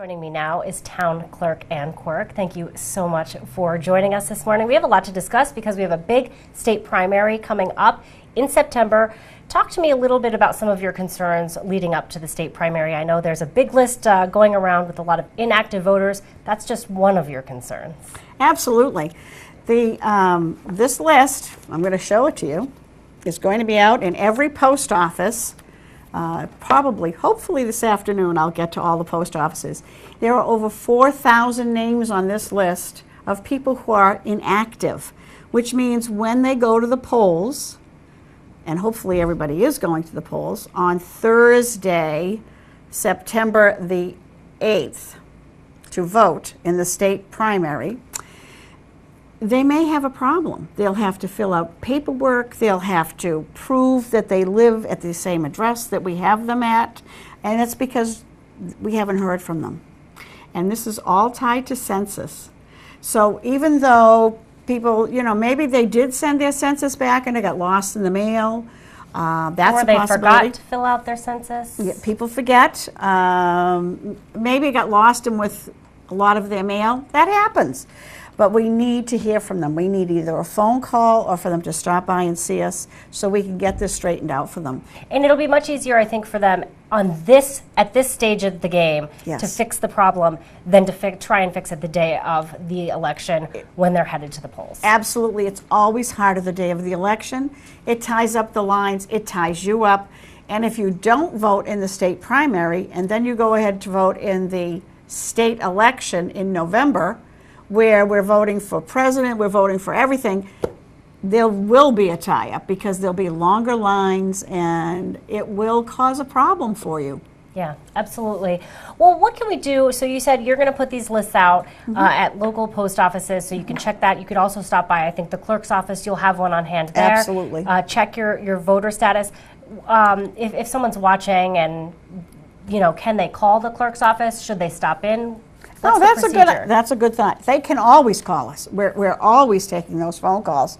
Joining me now is Town Clerk Ann Quirk. Thank you so much for joining us this morning. We have a lot to discuss because we have a big state primary coming up in September. Talk to me a little bit about some of your concerns leading up to the state primary. I know there's a big list going around with a lot of inactive voters. That's just one of your concerns. Absolutely. This list, I'm going to show it to you, is going to be out in every post office. Hopefully this afternoon I'll get to all the post offices. There are over 4,000 names on this list of people who are inactive, which means when they go to the polls, and hopefully everybody is going to the polls, on Thursday, September the 8th, to vote in the state primary, they may have a problem. They'll have to fill out paperwork, they'll have to prove that they live at the same address that we have them at, and it's because we haven't heard from them. And this is all tied to census. So even though people, maybe they did send their census back and it got lost in the mail, that's a possibility. Or they forgot to fill out their census. Yeah, people forget. Maybe it got lost in with a lot of their mail. That happens. But we need to hear from them. We need either a phone call or for them to stop by and see us so we can get this straightened out for them. And it'll be much easier, I think, for them at this stage of the game to fix the problem than to try and fix it the day of the election when they're headed to the polls. Absolutely. It's always harder the day of the election. It ties up the lines. It ties you up. And if you don't vote in the state primary and then you go ahead to vote in the state election in November, where we're voting for president, we're voting for everything, there will be a tie-up because there'll be longer lines and it will cause a problem for you. Yeah, absolutely. Well, what can we do? So you said you're going to put these lists out at local post offices, so you can check that. You could also stop by, I think, the clerk's office. You'll have one on hand there. Absolutely. Check your voter status. If someone's watching and, can they call the clerk's office? Should they stop in? Oh, that's a good thought. They can always call us. We're always taking those phone calls.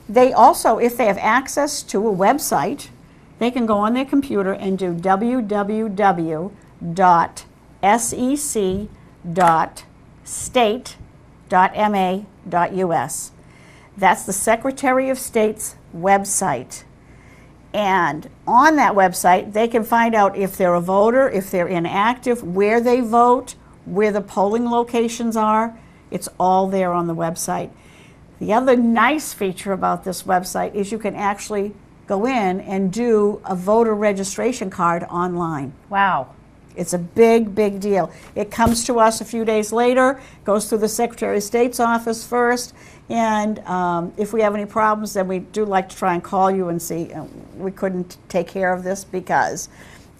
They also, if they have access to a website, they can go on their computer and do www.sec.state.ma.us. That's the Secretary of State's website. And on that website, they can find out if they're a voter, if they're inactive, where they vote, where the polling locations are. It's all there on the website. The other nice feature about this website is you can actually go in and do a voter registration card online. Wow. It's a big, big deal. It comes to us a few days later, goes through the Secretary of State's office first, and if we have any problems, then we do like to try and call you and see we couldn't take care of this because.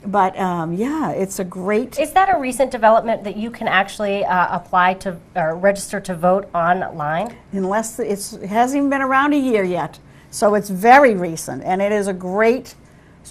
But yeah, it's a great... Is that a recent development that you can actually apply to or register to vote online? Unless it hasn't even been around a year yet. So it's very recent, and it is a great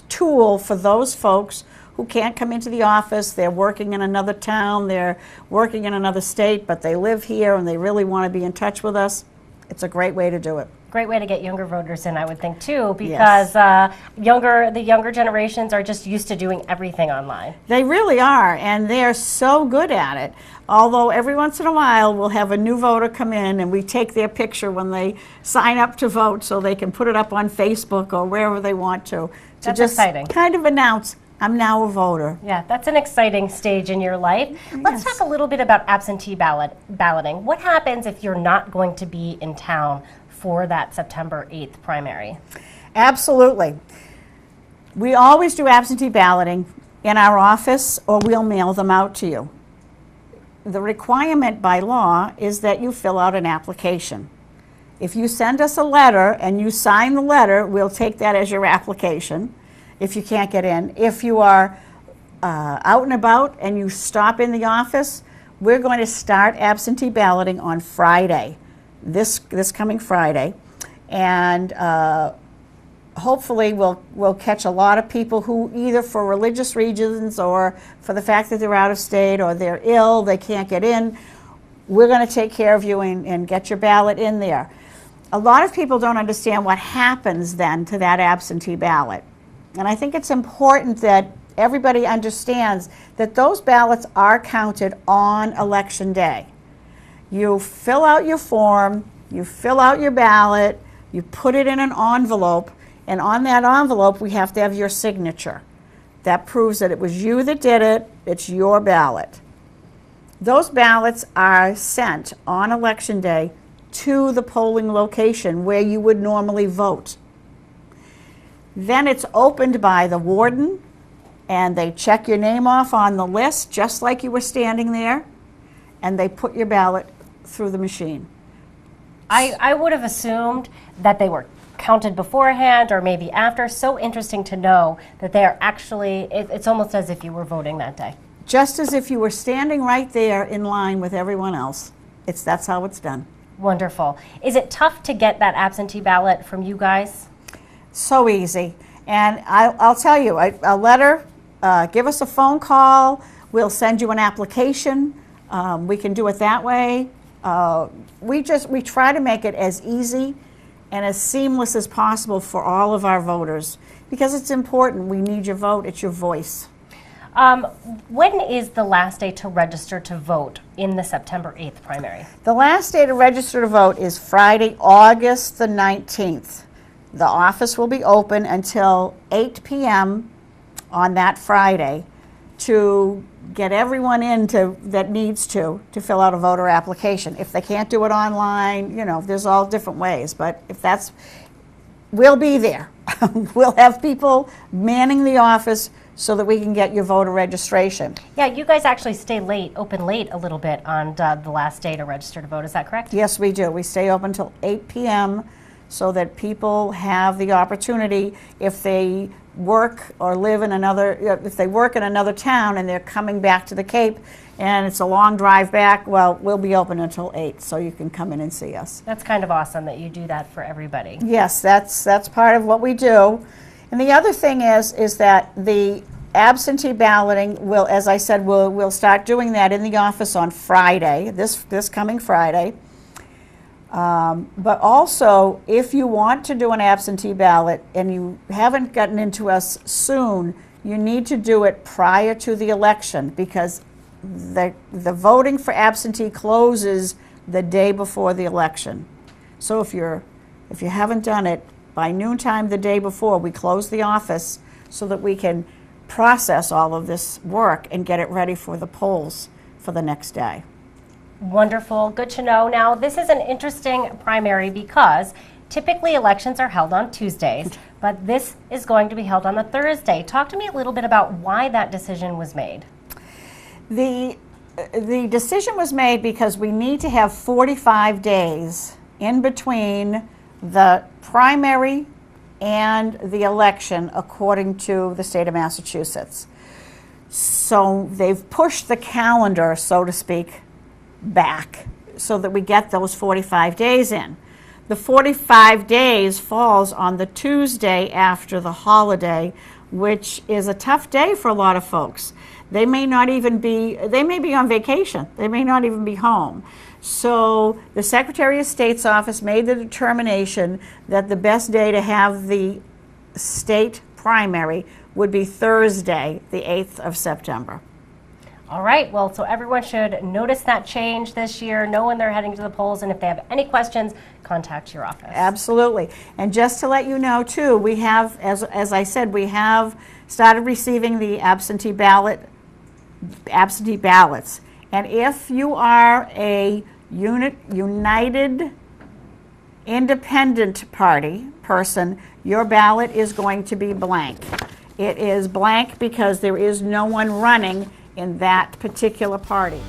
tool for those folks who can't come into the office. They're working in another town, they're working in another state, but they live here and they really want to be in touch with us. It's a great way to do it. Great way to get younger voters in, I would think, too, because the younger generations are just used to doing everything online. They really are, and they're so good at it. Although every once in a while we'll have a new voter come in and we take their picture when they sign up to vote so they can put it up on Facebook or wherever they want to That's just exciting. Kind of announce, I'm now a voter. Yeah, that's an exciting stage in your life. Let's talk a little bit about absentee balloting. What happens if you're not going to be in town for that September 8th primary? Absolutely. We always do absentee balloting in our office or we'll mail them out to you. The requirement by law is that you fill out an application. If you send us a letter and you sign the letter, we'll take that as your application if you can't get in. If you are out and about and you stop in the office, we're going to start absentee balloting on Friday, this coming Friday, and hopefully we'll catch a lot of people who either for religious reasons or for the fact that they're out of state or they're ill, they can't get in. We're going to take care of you and get your ballot in there. A lot of people don't understand what happens then to that absentee ballot. And I think it's important that everybody understands that those ballots are counted on Election Day. You fill out your form, you fill out your ballot, you put it in an envelope, and on that envelope we have to have your signature. That proves that it was you that did it, it's your ballot. Those ballots are sent on Election Day to the polling location where you would normally vote. Then it's opened by the warden, and they check your name off on the list just like you were standing there, and they put your ballot through the machine. I would have assumed that they were counted beforehand or maybe after. So interesting to know that they are actually, it's almost as if you were voting that day. Just as if you were standing right there in line with everyone else. That's how it's done. Wonderful. Is it tough to get that absentee ballot from you guys? So easy. And I'll tell you, a letter, give us a phone call, we'll send you an application. We can do it that way. We try to make it as easy and as seamless as possible for all of our voters because it's important. We need your vote. It's your voice. When is the last day to register to vote in the September 8th primary? The last day to register to vote is Friday, August the 19th. The office will be open until 8 p.m. on that Friday to get everyone in that needs to fill out a voter application. If they can't do it online, there's all different ways. But if we'll be there. We'll have people manning the office so that we can get your voter registration. Yeah, you guys actually stay late, open late a little bit on the last day to register to vote. Is that correct? Yes, we do. We stay open until 8 p.m. so that people have the opportunity, if they work or live in if they work in another town and they're coming back to the Cape and it's a long drive back, well, we'll be open until 8, so you can come in and see us. That's kind of awesome that you do that for everybody. Yes, that's part of what we do. And the other thing is that the absentee balloting will, as I said, we'll start doing that in the office on Friday, this coming Friday. But also, if you want to do an absentee ballot and you haven't gotten into us soon, you need to do it prior to the election because the voting for absentee closes the day before the election. So if you haven't done it by noontime the day before, we close the office so that we can process all of this work and get it ready for the polls for the next day. Wonderful. Good to know. Now, this is an interesting primary because typically elections are held on Tuesdays, but this is going to be held on a Thursday. Talk to me a little bit about why that decision was made. The decision was made because we need to have 45 days in between the primary and the election according to the state of Massachusetts. So they've pushed the calendar, so to speak, back so that we get those 45 days in. The 45 days falls on the Tuesday after the holiday, which is a tough day for a lot of folks. They may be on vacation. They may not even be home. So the Secretary of State's office made the determination that the best day to have the state primary would be Thursday, the 8th of September. All right, well, so everyone should notice that change this year, know when they're heading to the polls, and if they have any questions, contact your office. Absolutely. And just to let you know, too, we have, as I said, we have started receiving the absentee ballots. And if you are a United Independent Party person, your ballot is going to be blank. It is blank because there is no one running in that particular party.